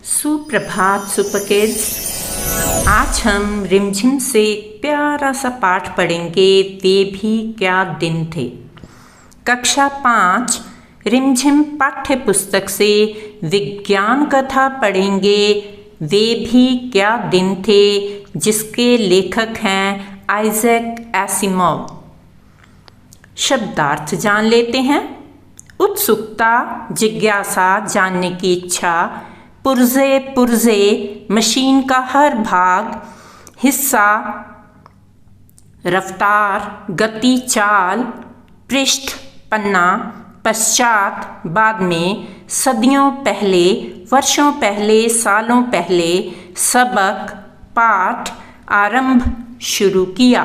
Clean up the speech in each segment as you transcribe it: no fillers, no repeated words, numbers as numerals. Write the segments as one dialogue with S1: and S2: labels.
S1: सुप्रभात super kids. आज हम रिमझिम से एक प्यारा सा पाठ पढ़ेंगे, वे भी क्या दिन थे। कक्षा 5 रिमझिम पाठ्य पुस्तक से विज्ञान कथा पढ़ेंगे, वे भी क्या दिन थे, जिसके लेखक हैं आइजैक एसिमोव। शब्दार्थ जान लेते हैं। उत्सुकता, जिज्ञासा, जानने की इच्छा, पुर्जे पुर्जे, मशीन का हर भाग, हिस्सा, रफ्तार, गति, चाल, पृष्ठ, पन्ना, पश्चात, बाद में, सदियों पहले, वर्षों पहले, सालों पहले, सबक, पाठ, आरंभ, शुरू किया।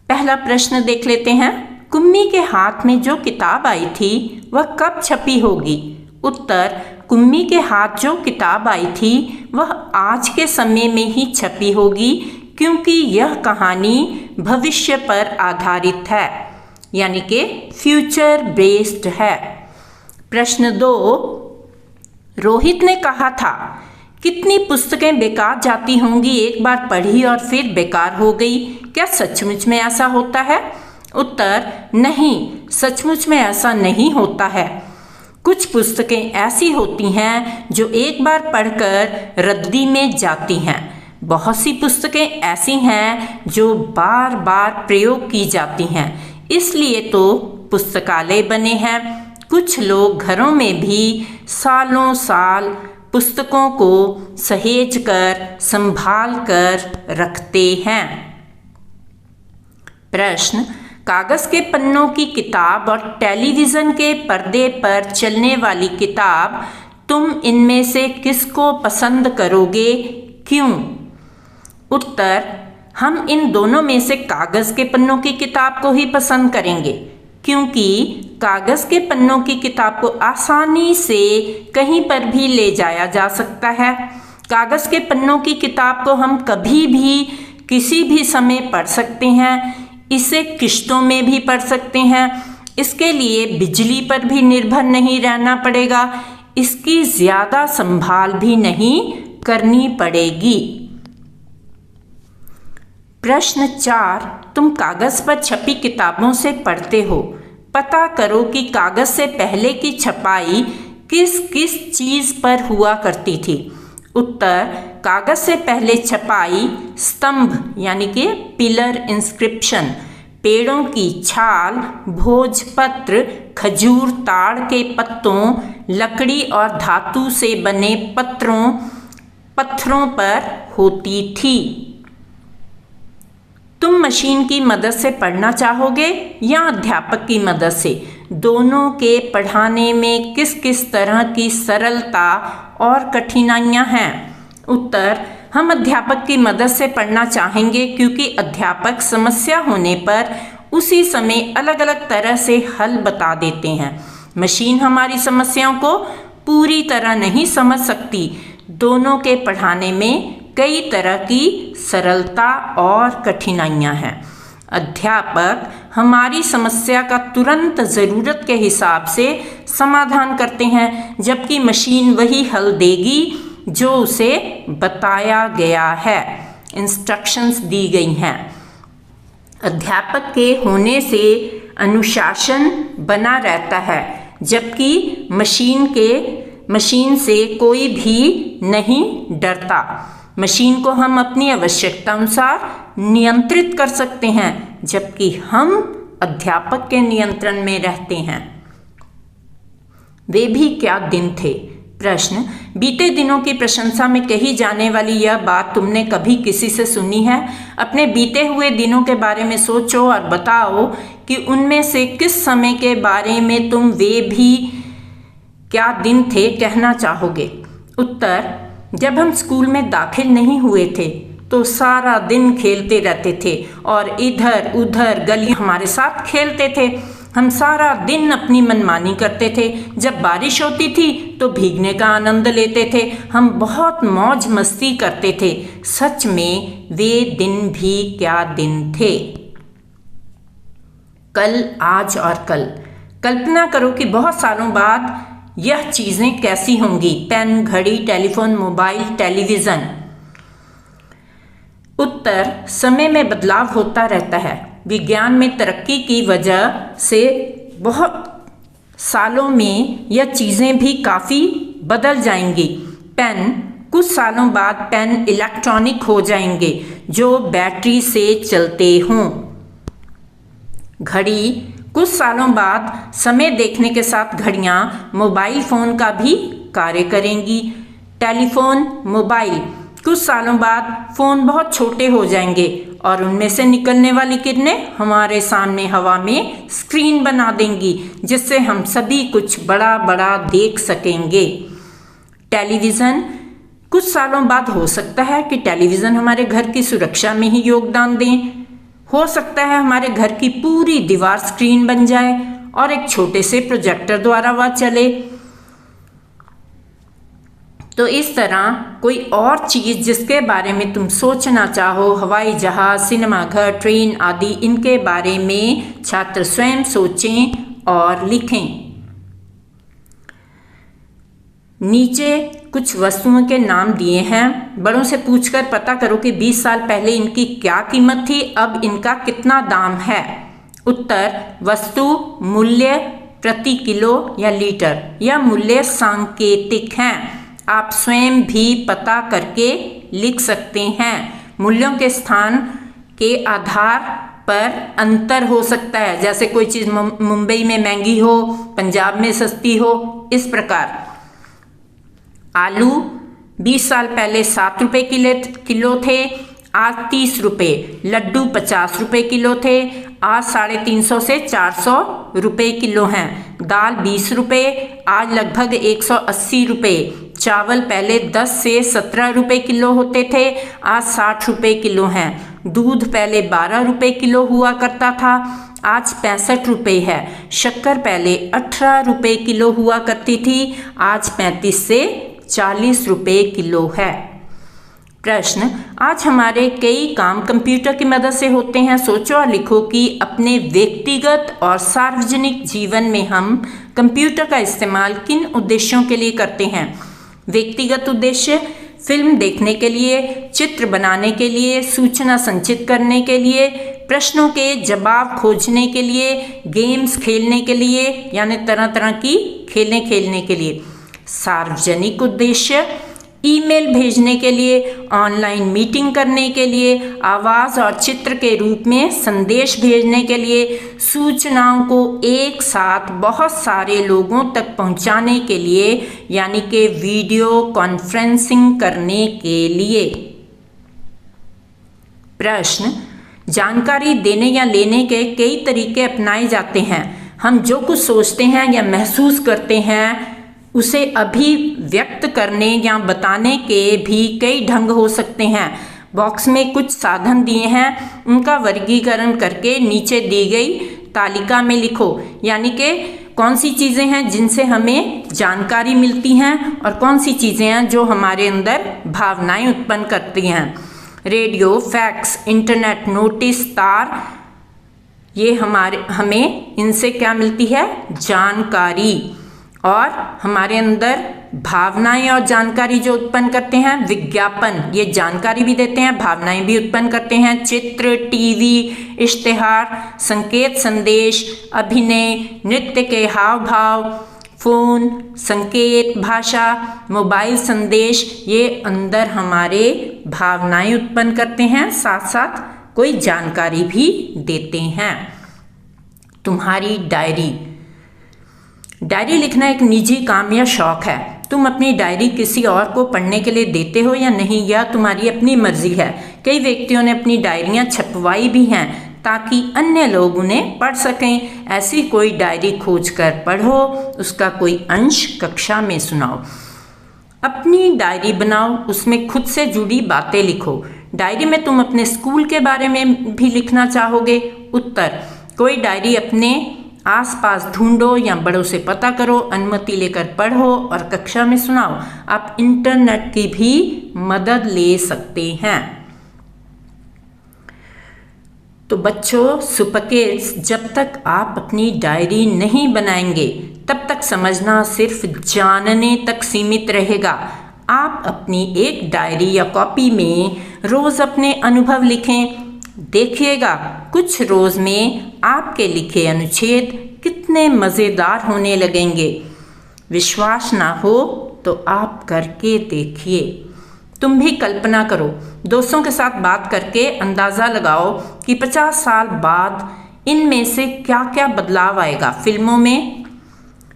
S1: पहला प्रश्न देख लेते हैं। कुम्मी के हाथ में जो किताब आई थी वह कब छपी होगी? उत्तर, कुम्मी के हाथ जो किताब आई थी वह आज के समय में ही छपी होगी, क्योंकि यह कहानी भविष्य पर आधारित है, यानी कि फ्यूचर बेस्ड है। प्रश्न 2, रोहित ने कहा था, कितनी पुस्तकें बेकार जाती होंगी, एक बार पढ़ी और फिर बेकार हो गई। क्या सचमुच में ऐसा होता है? उत्तर, नहीं, सचमुच में ऐसा नहीं होता है। कुछ पुस्तकें ऐसी होती हैं जो एक बार पढ़कर रद्दी में जाती हैं। बहुत सी पुस्तकें ऐसी हैं जो बार बार प्रयोग की जाती हैं, इसलिए तो पुस्तकालय बने हैं। कुछ लोग घरों में भी सालों साल पुस्तकों को सहेज कर, संभाल कर रखते हैं। प्रश्न, कागज के पन्नों की किताब और टेलीविज़न के पर्दे पर चलने वाली किताब, तुम इनमें से किसको पसंद करोगे, क्यों? उत्तर, हम इन दोनों में से कागज के पन्नों की किताब को ही पसंद करेंगे, क्योंकि कागज के पन्नों की किताब को आसानी से कहीं पर भी ले जाया जा सकता है। कागज के पन्नों की किताब को हम कभी भी किसी भी समय पढ़ सकते हैं। इसे किश्तों में भी पढ़ सकते हैं। इसके लिए बिजली पर भी निर्भर नहीं रहना पड़ेगा। इसकी ज्यादा संभाल भी नहीं करनी पड़ेगी। प्रश्न 4, तुम कागज पर छपी किताबों से पढ़ते हो। पता करो कि कागज से पहले की छपाई किस किस चीज पर हुआ करती थी। उत्तर, कागज से पहले छपाई स्तंभ यानी कि पिलर इंस्क्रिप्शन, पेड़ों की छाल, भोजपत्र, खजूर, ताड़ के पत्तों, लकड़ी और धातु से बने पत्थरों पर होती थी। तुम मशीन की मदद से पढ़ना चाहोगे या अध्यापक की मदद से? दोनों के पढ़ाने में किस किस तरह की सरलता और कठिनाइयां हैं? उत्तर, हम अध्यापक की मदद से पढ़ना चाहेंगे, क्योंकि अध्यापक समस्या होने पर उसी समय अलग अलग तरह से हल बता देते हैं। मशीन हमारी समस्याओं को पूरी तरह नहीं समझ सकती। दोनों के पढ़ाने में कई तरह की सरलता और कठिनाइयां हैं। अध्यापक हमारी समस्या का तुरंत ज़रूरत के हिसाब से समाधान करते हैं, जबकि मशीन वही हल देगी जो उसे बताया गया है, इंस्ट्रक्शंस दी गई हैं। अध्यापक के होने से अनुशासन बना रहता है, जबकि मशीन से कोई भी नहीं डरता। मशीन को हम अपनी आवश्यकता अनुसार नियंत्रित कर सकते हैं, जबकि हम अध्यापक के नियंत्रण में रहते हैं। वे भी क्या दिन थे। प्रश्न, बीते दिनों की प्रशंसा में कही जाने वाली यह बात तुमने कभी किसी से सुनी है? अपने बीते हुए दिनों के बारे में सोचो और बताओ कि उनमें से किस समय के बारे में तुम वे भी क्या दिन थे कहना चाहोगे। उत्तर, जब हम स्कूल में दाखिल नहीं हुए थे तो सारा दिन खेलते रहते थे और इधर उधर गली हमारे साथ खेलते थे। हम सारा दिन अपनी मनमानी करते थे। जब बारिश होती थी तो भीगने का आनंद लेते थे। हम बहुत मौज मस्ती करते थे। सच में वे दिन भी क्या दिन थे। कल, आज और कल। कल्पना करो कि बहुत सालों बाद यह चीजें कैसी होंगी? पेन, घड़ी, टेलीफोन, मोबाइल, टेलीविजन। उत्तर, समय में बदलाव होता रहता है। विज्ञान में तरक्की की वजह से बहुत सालों में यह चीजें भी काफी बदल जाएंगी। पेन, कुछ सालों बाद पेन इलेक्ट्रॉनिक हो जाएंगे जो बैटरी से चलते हों। घड़ी, कुछ सालों बाद समय देखने के साथ घड़ियां मोबाइल फोन का भी कार्य करेंगी। टेलीफोन, मोबाइल, कुछ सालों बाद फोन बहुत छोटे हो जाएंगे और उनमें से निकलने वाली किरणें हमारे सामने हवा में स्क्रीन बना देंगी, जिससे हम सभी कुछ बड़ा बड़ा देख सकेंगे। टेलीविजन, कुछ सालों बाद हो सकता है कि टेलीविजन हमारे घर की सुरक्षा में ही योगदान दें। हो सकता है हमारे घर की पूरी दीवार स्क्रीन बन जाए और एक छोटे से प्रोजेक्टर द्वारा वह चले। तो इस तरह कोई और चीज जिसके बारे में तुम सोचना चाहो, हवाई जहाज, सिनेमाघर, ट्रेन आदि, इनके बारे में छात्र स्वयं सोचें और लिखें। नीचे कुछ वस्तुओं के नाम दिए हैं। बड़ों से पूछकर पता करो कि 20 साल पहले इनकी क्या कीमत थी, अब इनका कितना दाम है। उत्तर, वस्तु मूल्य प्रति किलो या लीटर। यह मूल्य सांकेतिक हैं, आप स्वयं भी पता करके लिख सकते हैं। मूल्यों के स्थान के आधार पर अंतर हो सकता है, जैसे कोई चीज मुंबई में महंगी हो, पंजाब में सस्ती हो, इस प्रकार। आलू 20 साल पहले 7 रुपए किलो थे, आज 30 रुपए। लड्डू 50 रुपए किलो थे, आज 350 से 400 रुपए किलो हैं। दाल 20 रुपए, आज लगभग 180 रुपए। चावल पहले 10 से 17 रुपए किलो होते थे, आज 60 रुपए किलो हैं। दूध पहले 12 रुपए किलो हुआ करता था, आज 65 रुपए है। शक्कर पहले 18 रुपए किलो हुआ करती थी, आज 35 से 40 रुपए किलो है। प्रश्न, आज हमारे कई काम कंप्यूटर की मदद से होते हैं। सोचो और लिखो कि अपने व्यक्तिगत और सार्वजनिक जीवन में हम कंप्यूटर का इस्तेमाल किन उद्देश्यों के लिए करते हैं। व्यक्तिगत उद्देश्य, फिल्म देखने के लिए, चित्र बनाने के लिए, सूचना संचित करने के लिए, प्रश्नों के जवाब खोजने के लिए, गेम्स खेलने के लिए, यानी तरह तरह की खेलें खेलने के लिए। सार्वजनिक उद्देश्य, ईमेल भेजने के लिए, ऑनलाइन मीटिंग करने के लिए, आवाज और चित्र के रूप में संदेश भेजने के लिए, सूचनाओं को एक साथ बहुत सारे लोगों तक पहुंचाने के लिए, यानी कि वीडियो कॉन्फ्रेंसिंग करने के लिए। प्रश्न, जानकारी देने या लेने के कई तरीके अपनाए जाते हैं। हम जो कुछ सोचते हैं या महसूस करते हैं उसे अभिव्यक्त करने या बताने के भी कई ढंग हो सकते हैं। बॉक्स में कुछ साधन दिए हैं, उनका वर्गीकरण करके नीचे दी गई तालिका में लिखो, यानी कि कौन सी चीज़ें हैं जिनसे हमें जानकारी मिलती हैं और कौन सी चीज़ें हैं जो हमारे अंदर भावनाएं उत्पन्न करती हैं। रेडियो, फैक्स, इंटरनेट, नोटिस, तार, ये हमें इनसे क्या मिलती है? जानकारी। और हमारे अंदर भावनाएं और जानकारी जो उत्पन्न करते हैं, विज्ञापन, ये जानकारी भी देते हैं, भावनाएं भी उत्पन्न करते हैं। चित्र, टीवी, इश्तिहार, संकेत, संदेश, अभिनय, नृत्य के हाव भाव, फोन, संकेत, भाषा, मोबाइल संदेश, ये अंदर हमारे भावनाएं उत्पन्न करते हैं, साथ साथ कोई जानकारी भी देते हैं। तुम्हारी डायरी। डायरी लिखना एक निजी काम या शौक है। तुम अपनी डायरी किसी और को पढ़ने के लिए देते हो या नहीं, यह तुम्हारी अपनी मर्जी है। कई व्यक्तियों ने अपनी डायरियां छपवाई भी हैं ताकि अन्य लोग उन्हें पढ़ सकें। ऐसी कोई डायरी खोज कर पढ़ो, उसका कोई अंश कक्षा में सुनाओ। अपनी डायरी बनाओ, उसमें खुद से जुड़ी बातें लिखो। डायरी में तुम अपने स्कूल के बारे में भी लिखना चाहोगे। उत्तर, कोई डायरी अपने आसपास ढूंढो या बड़ों से पता करो, अनुमति लेकर पढ़ो और कक्षा में सुनाओ। आप इंटरनेट की भी मदद ले सकते हैं। तो बच्चों, सुपर किड्स, जब तक आप अपनी डायरी नहीं बनाएंगे तब तक समझना सिर्फ जानने तक सीमित रहेगा। आप अपनी एक डायरी या कॉपी में रोज अपने अनुभव लिखें। देखिएगा कुछ रोज में आपके लिखे अनुच्छेद कितने मज़ेदार होने लगेंगे। विश्वास ना हो तो आप करके देखिए। तुम भी कल्पना करो, दोस्तों के साथ बात करके अंदाज़ा लगाओ कि 50 साल बाद इनमें से क्या क्या बदलाव आएगा।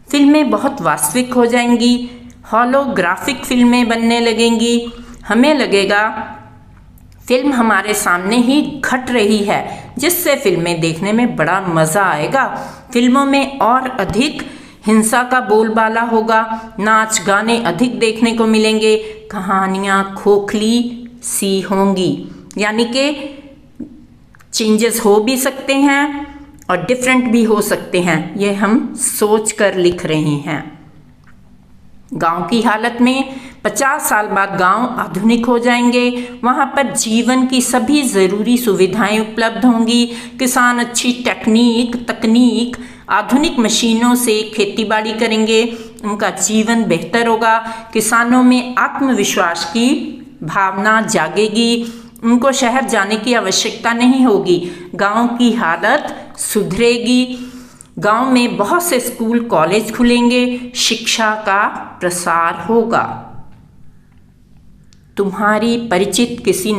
S1: फिल्में बहुत वास्तविक हो जाएंगी, होलोग्राफिक फिल्में बनने लगेंगी। हमें लगेगा फिल्म हमारे सामने ही घट रही है, जिससे फिल्में देखने में बड़ा मज़ा आएगा। फिल्मों में और अधिक हिंसा का बोलबाला होगा, नाच गाने अधिक देखने को मिलेंगे, कहानियाँ खोखली सी होंगी। यानी कि चेंजेस हो भी सकते हैं और डिफरेंट भी हो सकते हैं, ये हम सोच कर लिख रहे हैं। गांव की हालत में 50 साल बाद गांव आधुनिक हो जाएंगे। वहां पर जीवन की सभी ज़रूरी सुविधाएं उपलब्ध होंगी। किसान अच्छी तकनीक आधुनिक मशीनों से खेतीबाड़ी करेंगे, उनका जीवन बेहतर होगा। किसानों में आत्मविश्वास की भावना जागेगी, उनको शहर जाने की आवश्यकता नहीं होगी। गांव की हालत सुधरेगी। गांव में बहुत से स्कूल कॉलेज खुलेंगे, शिक्षा का प्रसार होगा। तुम्हारी परिचित किसी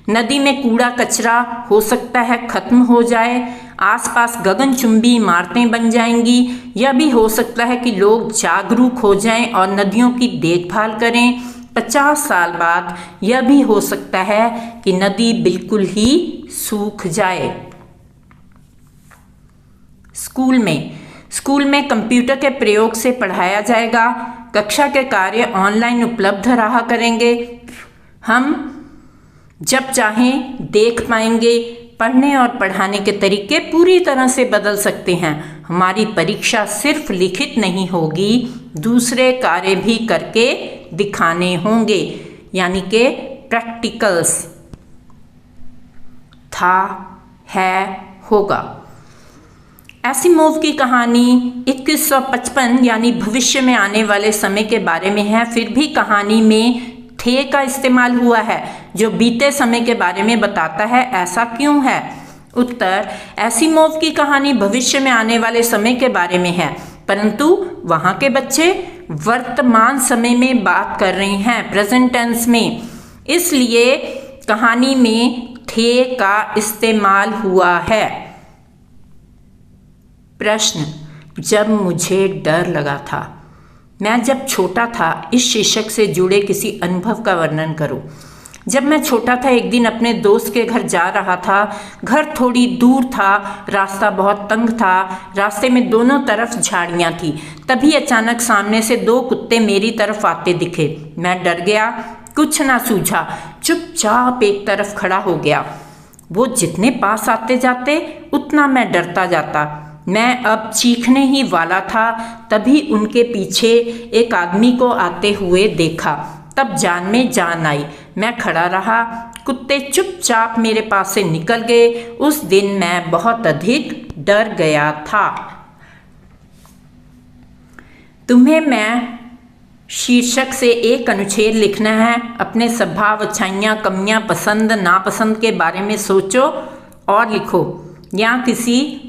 S1: नदी में कूड़ा कचरा हो सकता है खत्म हो जाए, आसपास गगनचुंबी इमारतें बन जाएंगी। यह भी हो सकता है कि लोग जागरूक हो जाएं और नदियों की देखभाल करें। 50 साल बाद यह भी हो सकता है कि नदी बिल्कुल ही सूख जाए। स्कूल में कंप्यूटर के प्रयोग से पढ़ाया जाएगा। कक्षा के कार्य ऑनलाइन उपलब्ध रहा करेंगे। हम जब चाहें देख पाएंगे। पढ़ने और पढ़ाने के तरीके पूरी तरह से बदल सकते हैं। हमारी परीक्षा सिर्फ लिखित नहीं होगी, दूसरे कार्य भी करके दिखाने होंगे, यानी कि प्रैक्टिकल्स। होगा। एसिमोव की कहानी 2155 यानी भविष्य में आने वाले समय के बारे में है। फिर भी कहानी में थे का इस्तेमाल हुआ है, जो बीते समय के बारे में बताता है। ऐसा क्यों है? उत्तर, एसिमोव की कहानी भविष्य में आने वाले समय के बारे में है, परंतु वहाँ के बच्चे वर्तमान समय में बात कर रहे हैं, प्रेजेंट टेंस में, इसलिए कहानी में थे का इस्तेमाल हुआ है। प्रश्न, जब मुझे डर लगा था। मैं जब छोटा था इस शीर्षक से जुड़े किसी अनुभव का वर्णन करो। जब मैं छोटा था, एक दिन अपने दोस्त के घर जा रहा था। घर थोड़ी दूर था, रास्ता बहुत तंग था, रास्ते में दोनों तरफ झाड़ियाँ थी। तभी अचानक सामने से 2 कुत्ते मेरी तरफ आते दिखे। मैं डर गया, कुछ ना सूझा, चुपचाप एक तरफ खड़ा हो गया। वो जितने पास आते जाते उतना मैं डरता जाता। मैं अब चीखने ही वाला था, तभी उनके पीछे एक आदमी को आते हुए देखा। तब जान में जान आई। मैं खड़ा रहा, कुत्ते चुपचाप मेरे पास से निकल गए। उस दिन मैं बहुत अधिक डर गया था। तुम्हें मैं शीर्षक से एक अनुच्छेद लिखना है। अपने स्वभाव, अच्छाइयाँ, कमियाँ, पसंद नापसंद के बारे में सोचो और लिखो। या किसी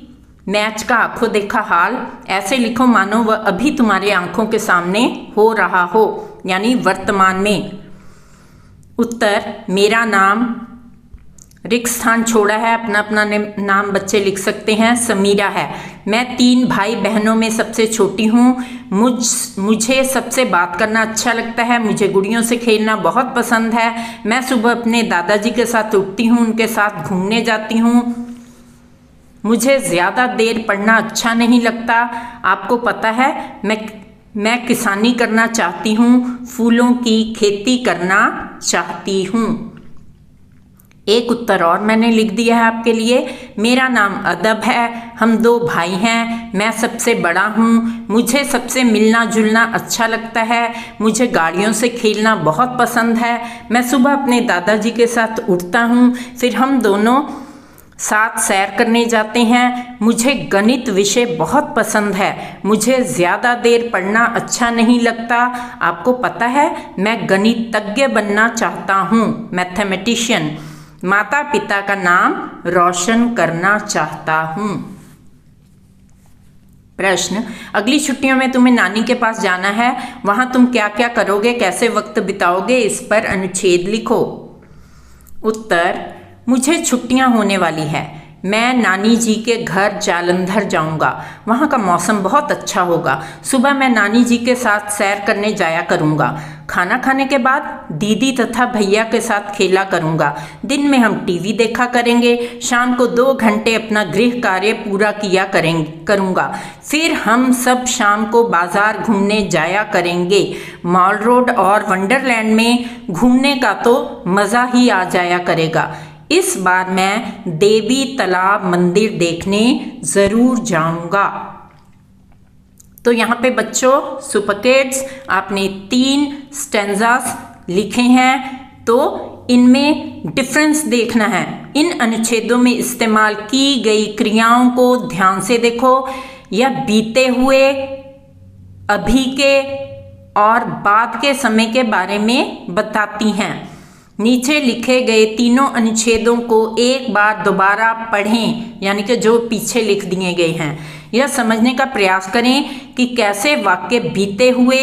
S1: मैच का आंखों देखा हाल ऐसे लिखो मानो वह अभी तुम्हारे आंखों के सामने हो रहा हो, यानी वर्तमान में। उत्तर, मेरा नाम, रिक्त स्थान छोड़ा है, अपना नाम बच्चे लिख सकते हैं, समीरा है। मैं 3 भाई बहनों में सबसे छोटी हूँ। मुझे सबसे बात करना अच्छा लगता है। मुझे गुड़ियों से खेलना बहुत पसंद है। मैं सुबह अपने दादाजी के साथ उठती हूँ, उनके साथ घूमने जाती हूँ। मुझे ज़्यादा देर पढ़ना अच्छा नहीं लगता। आपको पता है, मैं किसानी करना चाहती हूँ, फूलों की खेती करना चाहती हूँ। एक उत्तर और मैंने लिख दिया है आपके लिए। मेरा नाम अदब है, हम 2 भाई हैं, मैं सबसे बड़ा हूँ। मुझे सबसे मिलना जुलना अच्छा लगता है। मुझे गाड़ियों से खेलना बहुत पसंद है। मैं सुबह अपने दादाजी के साथ उठता हूँ, फिर हम दोनों साथ सैर करने जाते हैं। मुझे गणित विषय बहुत पसंद है। मुझे ज़्यादा देर पढ़ना अच्छा नहीं लगता। आपको पता है, मैं गणितज्ञ बनना चाहता हूँ, मैथमेटिशियन। माता पिता का नाम रोशन करना चाहता हूँ। प्रश्न, अगली छुट्टियों में तुम्हें नानी के पास जाना है, वहां तुम क्या क्या करोगे, कैसे वक्त बिताओगे, इस पर अनुच्छेद लिखो। उत्तर, मुझे छुट्टियां होने वाली है। मैं नानी जी के घर जालंधर जाऊंगा। वहाँ का मौसम बहुत अच्छा होगा। सुबह मैं नानी जी के साथ सैर करने जाया करूंगा। खाना खाने के बाद दीदी तथा भैया के साथ खेला करूंगा। दिन में हम टीवी देखा करेंगे। शाम को 2 घंटे अपना गृह कार्य पूरा किया करूंगा। फिर हम सब शाम को बाजार घूमने जाया करेंगे। मॉल रोड और वंडरलैंड में घूमने का तो मज़ा ही आ जाया करेगा। इस बार मैं देवी तालाब मंदिर देखने ज़रूर जाऊंगा। तो यहाँ पे बच्चों, सुपर किड्स, आपने 3 स्टेंजास लिखे हैं, तो इनमें डिफरेंस देखना है। इन अनुच्छेदों में इस्तेमाल की गई क्रियाओं को ध्यान से देखो। यह बीते हुए, अभी के और बाद के समय के बारे में बताती हैं। नीचे लिखे गए तीनों अनुच्छेदों को एक बार दोबारा पढ़ें, यानी कि जो पीछे लिख दिए गए हैं। यह समझने का प्रयास करें कि कैसे वाक्य बीते हुए,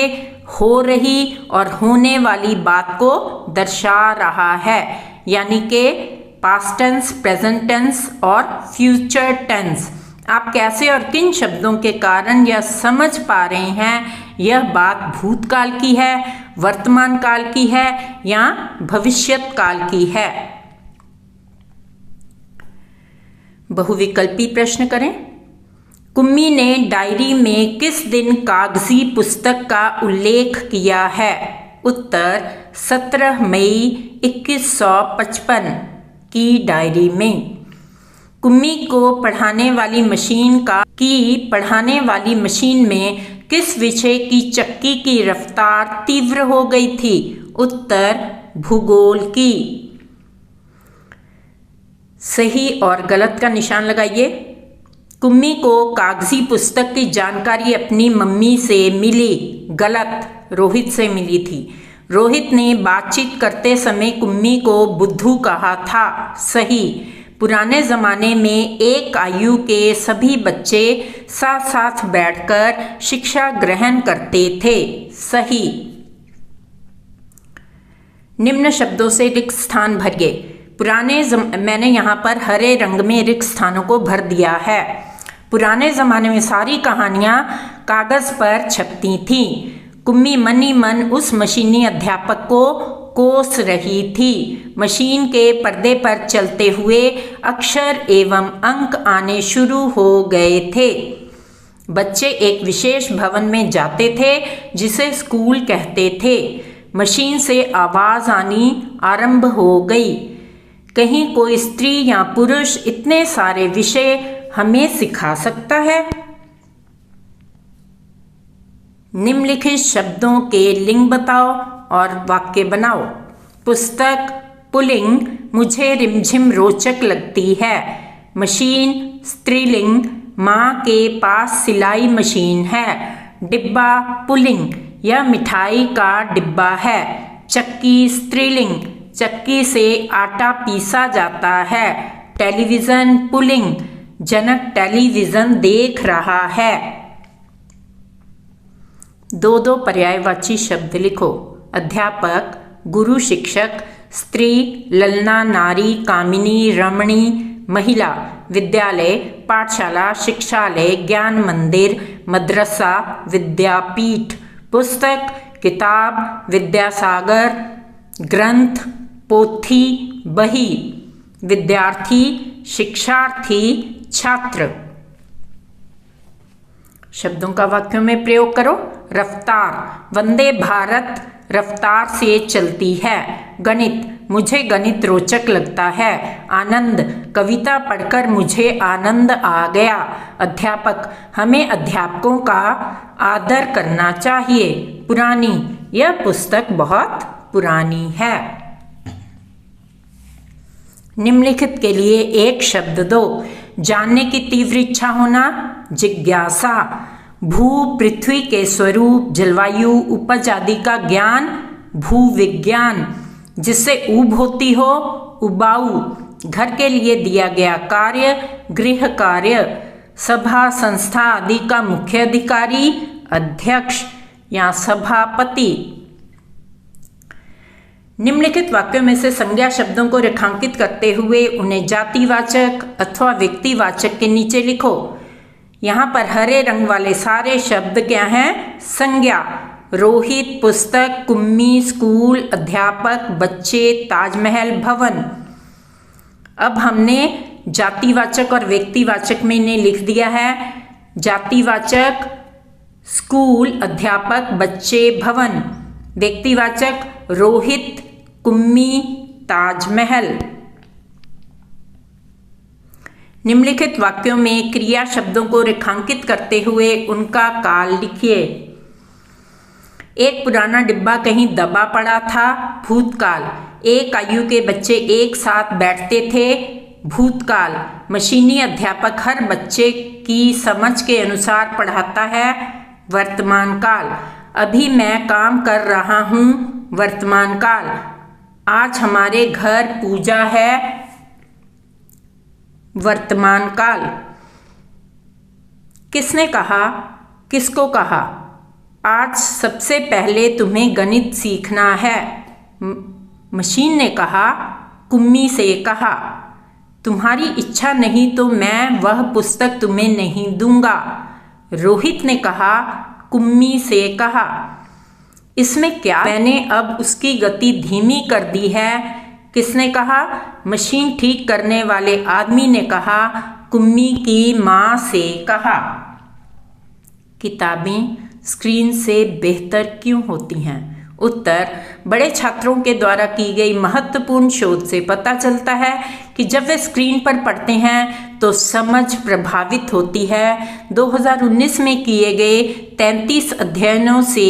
S1: हो रही और होने वाली बात को दर्शा रहा है, यानी कि पास्ट टेंस, प्रेजेंट टेंस और फ्यूचर टेंस। आप कैसे और किन शब्दों के कारण यह समझ पा रहे हैं यह बात भूतकाल की है, वर्तमान काल की है या भविष्यत काल की है। बहुविकल्पी प्रश्न करें। कुम्मी ने डायरी में किस दिन कागजी पुस्तक का उल्लेख किया है? उत्तर, 17 मई 2155 की डायरी में। कुम्मी को पढ़ाने वाली मशीन में किस विषय की चक्की की रफ्तार तीव्र हो गई थी? उत्तर, भूगोल की। सही और गलत का निशान लगाइए। कुम्मी को कागजी पुस्तक की जानकारी अपनी मम्मी से मिली। गलत, रोहित से मिली थी। रोहित ने बातचीत करते समय कुम्मी को बुद्धू कहा था। सही। पुराने ज़माने में एक आयु के सभी बच्चे साथ साथ बैठकर शिक्षा ग्रहण करते थे। सही। निम्न शब्दों से रिक्त स्थान भरिए। मैंने यहाँ पर हरे रंग में रिक्त स्थानों को भर दिया है। पुराने ज़माने में सारी कहानियाँ कागज़ पर छपती थीं। कुम्मी मन ही मन उस मशीनी अध्यापक को कोस रही थी। मशीन के पर्दे पर चलते हुए अक्षर एवं अंक आने शुरू हो गए थे। बच्चे एक विशेष भवन में जाते थे जिसे स्कूल कहते थे। मशीन से आवाज़ आनी आरंभ हो गई। कहीं कोई स्त्री या पुरुष इतने सारे विषय हमें सिखा सकता है? निम्नलिखित शब्दों के लिंग बताओ और वाक्य बनाओ। पुस्तक, पुल्लिंग, मुझे रिमझिम रोचक लगती है। मशीन, स्त्रीलिंग, माँ के पास सिलाई मशीन है। डिब्बा, पुल्लिंग, यह मिठाई का डिब्बा है। चक्की, स्त्रीलिंग, चक्की से आटा पीसा जाता है। टेलीविज़न, पुल्लिंग, जनक टेलीविज़न देख रहा है। 2 पर्यायवाची शब्द लिखो। अध्यापक, गुरु शिक्षक, स्त्री, ललना, नारी, कामिनी, रमणी, महिला। विद्यालय, पाठशाला, शिक्षालय, ज्ञान मंदिर, मद्रसा, विद्यापीठ। पुस्तक, किताब, विद्यासागर, ग्रंथ, पोथी, बही। विद्यार्थी, शिक्षार्थी, छात्र। शब्दों का वाक्यों में प्रयोग करो। रफ्तार, वंदे भारत रफ्तार से चलती है। गणित, मुझे गणित रोचक लगता है। आनंद, कविता पढ़कर मुझे आनंद आ गया। अध्यापक, हमें अध्यापकों का आदर करना चाहिए। पुरानी, यह पुस्तक बहुत पुरानी है। निम्नलिखित के लिए एक शब्द दो। जानने की तीव्र इच्छा होना, जिज्ञासा। भू पृथ्वी के स्वरूप, जलवायु, उपज आदि का ज्ञान, भूविज्ञान। जिससे ऊब होती हो, उबाऊ। घर के लिए दिया गया कार्य, गृह कार्य। सभा संस्था आदि का मुख्य अधिकारी, अध्यक्ष या सभापति। निम्नलिखित वाक्यों में से संज्ञा शब्दों को रेखांकित करते हुए उन्हें जातिवाचक अथवा व्यक्तिवाचक के नीचे लिखो। यहाँ पर हरे रंग वाले सारे शब्द क्या हैं? संज्ञा। रोहित, पुस्तक, कुम्मी, स्कूल, अध्यापक, बच्चे, ताजमहल, भवन। अब हमने जातिवाचक और व्यक्तिवाचक में इन्हें लिख दिया है। जातिवाचक स्कूल, अध्यापक, बच्चे, भवन। व्यक्तिवाचक रोहित, कुम्मी, ताजमहल। निम्नलिखित वाक्यों में क्रिया शब्दों को रेखांकित करते हुए उनका काल लिखिए। एक पुराना डिब्बा कहीं दबा पड़ा था, भूतकाल। एक आयु के बच्चे एक साथ बैठते थे, भूतकाल। मशीनी अध्यापक हर बच्चे की समझ के अनुसार पढ़ाता है, वर्तमान काल। अभी मैं काम कर रहा हूँ, वर्तमान काल। आज हमारे घर पूजा है, वर्तमान काल। किसने कहा, किसको कहा? आज सबसे पहले तुम्हें गणित सीखना है, मशीन ने कहा, कुम्मी से कहा। तुम्हारी इच्छा नहीं तो मैं वह पुस्तक तुम्हें नहीं दूंगा, रोहित ने कहा, कुम्मी से कहा। इसमें क्या? मैंने अब उसकी गति धीमी कर दी है, किसने कहा? मशीन ठीक करने वाले आदमी ने कहा, कुम्मी की माँ से कहा। किताबें स्क्रीन से बेहतर क्यों होती हैं? उत्तर, बड़े छात्रों के द्वारा की गई महत्वपूर्ण शोध से पता चलता है कि जब वे स्क्रीन पर पढ़ते हैं तो समझ प्रभावित होती है। 2019 में किए गए 33 अध्ययनों से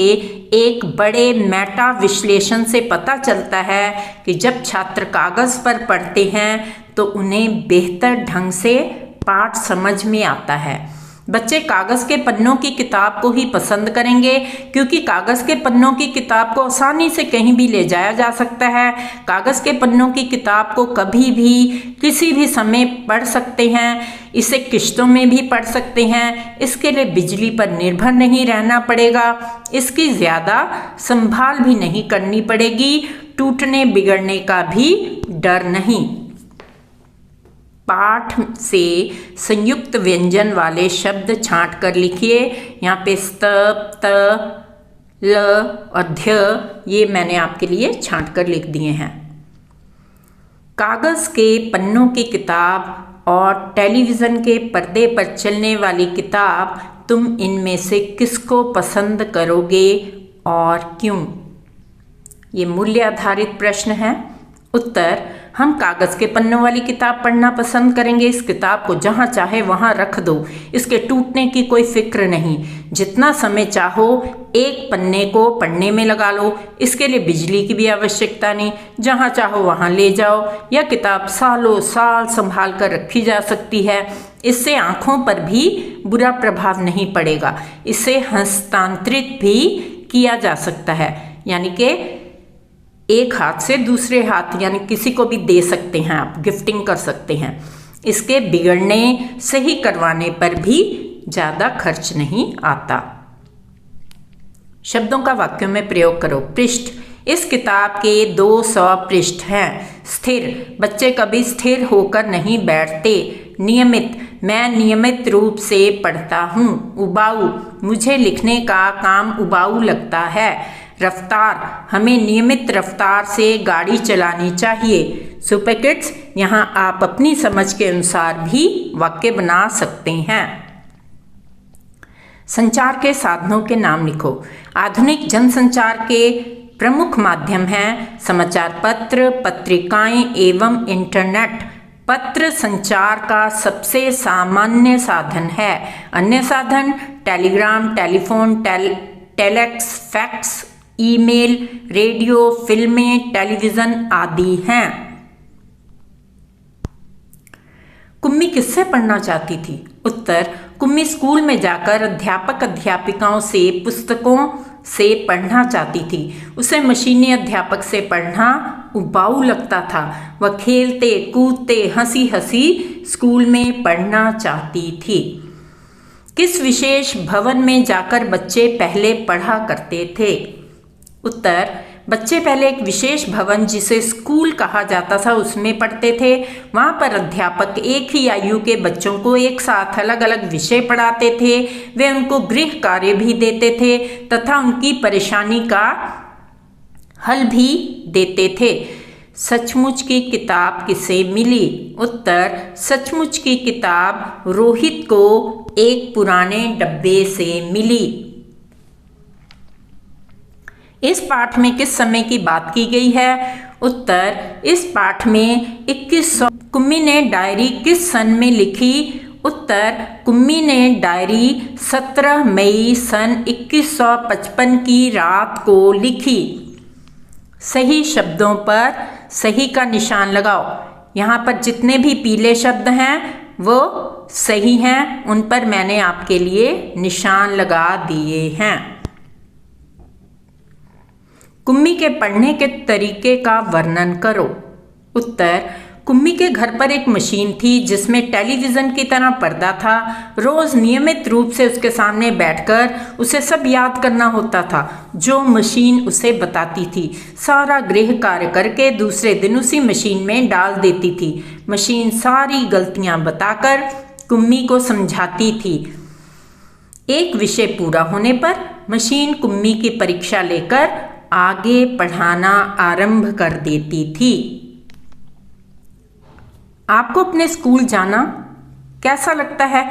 S1: एक बड़े मेटा विश्लेषण से पता चलता है कि जब छात्र कागज पर पढ़ते हैं तो उन्हें बेहतर ढंग से पाठ समझ में आता है। बच्चे कागज के पन्नों की किताब को ही पसंद करेंगे क्योंकि कागज के पन्नों की किताब को आसानी से कहीं भी ले जाया जा सकता है। कागज के पन्नों की किताब को कभी भी किसी भी समय पढ़ सकते हैं, इसे किश्तों में भी पढ़ सकते हैं। इसके लिए बिजली पर निर्भर नहीं रहना पड़ेगा, इसकी ज़्यादा संभाल भी नहीं करनी पड़ेगी, टूटने बिगड़ने का भी डर नहीं। पाठ से संयुक्त व्यंजन वाले शब्द छांट कर लिखिए। यहाँ पे स्त, त, ल और ध्य ये मैंने आपके लिए छांट कर लिख दिए हैं। कागज़ के पन्नों की किताब और टेलीविज़न के पर्दे पर चलने वाली किताब, तुम इनमें से किसको पसंद करोगे और क्यों? ये मूल्य आधारित प्रश्न है। उत्तर, हम कागज़ के पन्नों वाली किताब पढ़ना पसंद करेंगे। इस किताब को जहाँ चाहे वहाँ रख दो, इसके टूटने की कोई फिक्र नहीं। जितना समय चाहो एक पन्ने को पढ़ने में लगा लो, इसके लिए बिजली की भी आवश्यकता नहीं। जहाँ चाहो वहाँ ले जाओ। यह किताब सालों साल संभाल कर रखी जा सकती है। इससे आँखों पर भी बुरा प्रभाव नहीं पड़ेगा। इसे हस्तांतरित भी किया जा सकता है, यानी कि एक हाथ से दूसरे हाथ, यानी किसी को भी दे सकते हैं आप, गिफ्टिंग कर सकते हैं। इसके बिगड़ने, सही करवाने पर भी ज़्यादा खर्च नहीं आता। शब्दों का वाक्यों में प्रयोग करो। पृष्ठ, इस किताब के 200 पृष्ठ हैं। स्थिर, बच्चे कभी स्थिर होकर नहीं बैठते। नियमित, मैं नियमित रूप से पढ़ता हूँ। उबाऊ, मुझे लिखने का काम उबाऊ लगता है। रफ्तार, हमें नियमित रफ्तार से गाड़ी चलानी चाहिए। सुपर किड्स, यहाँ आप अपनी समझ के अनुसार भी वाक्य बना सकते हैं। संचार के साधनों के नाम लिखो। आधुनिक जनसंचार के प्रमुख माध्यम हैं समाचार पत्र, पत्रिकाएं एवं इंटरनेट। पत्र संचार का सबसे सामान्य साधन है। अन्य साधन Telegram, telephone, telex, fax, email, radio, फिल्में, टेलीविज़न आदि हैं। कुम्मी किससे पढ़ना चाहती थी? उत्तर, कुम्मी स्कूल में जाकर अध्यापक अध्यापिकाओं से पुस्तकों से पढ़ना चाहती थी। उसे मशीनी अध्यापक से पढ़ना उबाऊ लगता था। वह खेलते कूदते हंसी हंसी स्कूल में पढ़ना चाहती थी। किस विशेष भवन में जाकर बच्चे पहले पढ़ा करते थे? उत्तर, बच्चे पहले एक विशेष भवन जिसे स्कूल कहा जाता था उसमें पढ़ते थे। वहाँ पर अध्यापक एक ही आयु के बच्चों को एक साथ अलग अलग विषय पढ़ाते थे। वे उनको गृह कार्य भी देते थे तथा उनकी परेशानी का हल भी देते थे। सचमुच की किताब किसे मिली? उत्तर, सचमुच की किताब रोहित को एक पुराने डब्बे से मिली। इस पाठ में किस समय की बात की गई है? उत्तर, इस पाठ में 2100। कुम्मी ने डायरी किस सन में लिखी? उत्तर, कुम्मी ने डायरी 17 मई सन 2155 की रात को लिखी। सही शब्दों पर सही का निशान लगाओ। यहाँ पर जितने भी पीले शब्द हैं वो सही हैं, उन पर मैंने आपके लिए निशान लगा दिए हैं। कुम्मी के पढ़ने के तरीके का वर्णन करो। उत्तर, कुम्मी के घर पर एक मशीन थी जिसमें टेलीविज़न की तरह पर्दा था। रोज़ नियमित रूप से उसके सामने बैठकर उसे सब याद करना होता था जो मशीन उसे बताती थी। सारा गृह कार्य करके दूसरे दिन उसी मशीन में डाल देती थी। मशीन सारी गलतियां बताकर कुम्मी को समझाती थी। एक विषय पूरा होने पर मशीन कुम्मी की परीक्षा लेकर आगे पढ़ाना आरंभ कर देती थी। आपको अपने स्कूल जाना कैसा लगता है?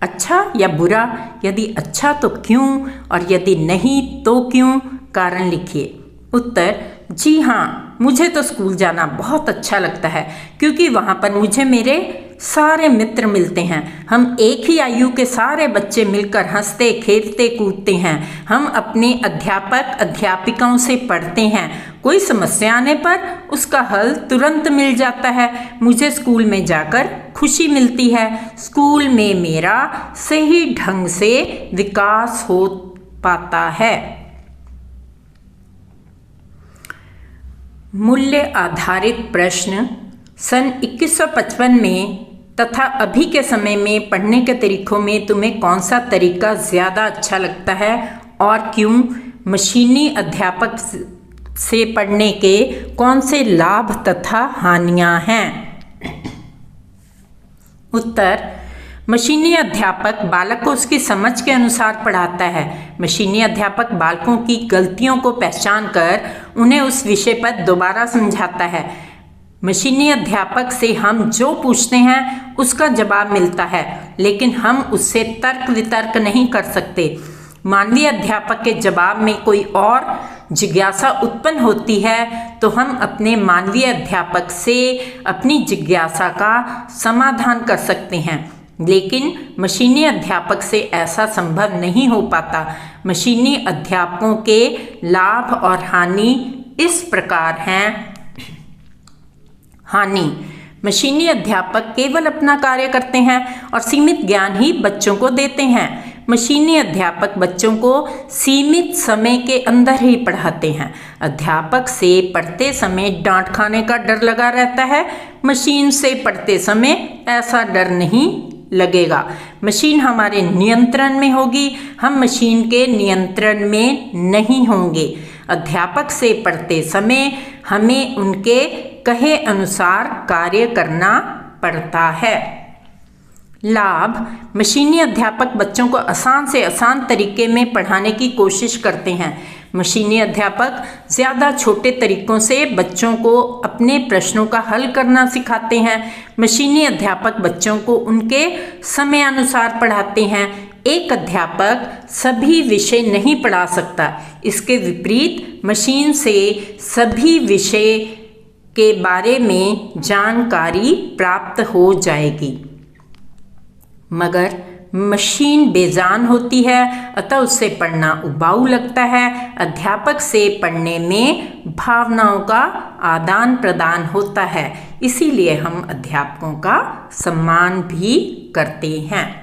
S1: अच्छा या बुरा? यदि अच्छा तो क्यों, और यदि नहीं तो क्यों? कारण लिखिए। उत्तर, जी हाँ, मुझे तो स्कूल जाना बहुत अच्छा लगता है क्योंकि वहाँ पर मुझे मेरे सारे मित्र मिलते हैं। हम एक ही आयु के सारे बच्चे मिलकर हंसते खेलते कूदते हैं। हम अपने अध्यापक अध्यापिकाओं से पढ़ते हैं। कोई समस्या आने पर उसका हल तुरंत मिल जाता है। मुझे स्कूल में जाकर खुशी मिलती है। स्कूल में मेरा सही ढंग से विकास हो पाता है। मूल्य आधारित प्रश्न। सन 2155 में तथा अभी के समय में पढ़ने के तरीकों में तुम्हें कौन सा तरीका ज़्यादा अच्छा लगता है और क्यों? मशीनी अध्यापक से पढ़ने के कौन से लाभ तथा हानियां हैं? उत्तर, मशीनी अध्यापक बालक को उसकी समझ के अनुसार पढ़ाता है। मशीनी अध्यापक बालकों की गलतियों को पहचान कर उन्हें उस विषय पर दोबारा समझाता है। मशीनी अध्यापक से हम जो पूछते हैं उसका जवाब मिलता है, लेकिन हम उससे तर्क वितर्क नहीं कर सकते। मानवीय अध्यापक के जवाब में कोई और जिज्ञासा उत्पन्न होती है तो हम अपने मानवीय अध्यापक से अपनी जिज्ञासा का समाधान कर सकते हैं, लेकिन मशीनी अध्यापक से ऐसा संभव नहीं हो पाता। मशीनी अध्यापकों के लाभ और हानि इस प्रकार हैं। हानि, मशीनी अध्यापक केवल अपना कार्य करते हैं और सीमित ज्ञान ही बच्चों को देते हैं। मशीनी अध्यापक बच्चों को सीमित समय के अंदर ही पढ़ाते हैं। अध्यापक से पढ़ते समय डांट खाने का डर लगा रहता है। मशीन से पढ़ते समय ऐसा डर नहीं लगेगा। मशीन हमारे नियंत्रण में होगी, हम मशीन के नियंत्रण में नहीं होंगे। अध्यापक से पढ़ते समय हमें उनके कहे अनुसार कार्य करना पड़ता है। लाभ, मशीनी अध्यापक बच्चों को आसान से आसान तरीके में पढ़ाने की कोशिश करते हैं। मशीनी अध्यापक ज़्यादा छोटे तरीकों से बच्चों को अपने प्रश्नों का हल करना सिखाते हैं। मशीनी अध्यापक बच्चों को उनके समय अनुसार पढ़ाते हैं। एक अध्यापक सभी विषय नहीं पढ़ा सकता। इसके विपरीत मशीन से सभी विषय के बारे में जानकारी प्राप्त हो जाएगी। मगर मशीन बेजान होती है, अतः उससे पढ़ना उबाऊ लगता है। अध्यापक से पढ़ने में भावनाओं का आदान प्रदान होता है, इसीलिए हम अध्यापकों का सम्मान भी करते हैं।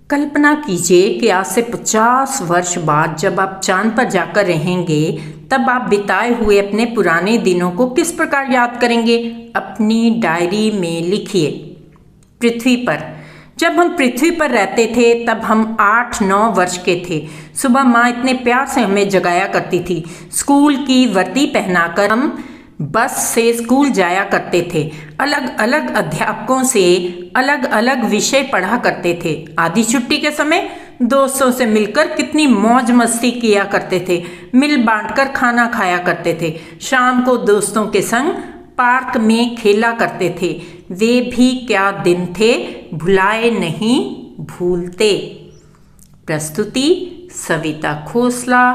S1: कल्पना कीजिए कि आज से 50 वर्ष बाद जब आप चांद पर जाकर रहेंगे, तब आप बिताए हुए अपने पुराने दिनों को किस प्रकार याद करेंगे? अपनी डायरी में लिखिए। पृथ्वी पर, जब हम पृथ्वी पर रहते थे तब हम 8-9 वर्ष के थे। सुबह माँ इतने प्यार से हमें जगाया करती थी। स्कूल की वर्दी पहनाकर हम बस से स्कूल जाया करते थे। अलग अलग अध्यापकों से अलग अलग विषय पढ़ा करते थे। आधी छुट्टी के समय दोस्तों से मिलकर कितनी मौज मस्ती किया करते थे। मिल बांटकर खाना खाया करते थे। शाम को दोस्तों के संग पार्क में खेला करते थे। वे भी क्या दिन थे, भुलाए नहीं भूलते। प्रस्तुति Savita Khosla.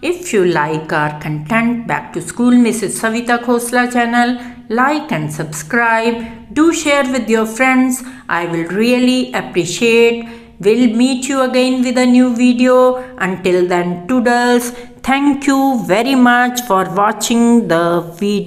S1: If you like our content, Back to School Mrs. Savita Khosla channel, like and subscribe. Do share with your friends. I will really appreciate. We'll meet you again with a new video. Until then, toodles. Thank you very much for watching the video.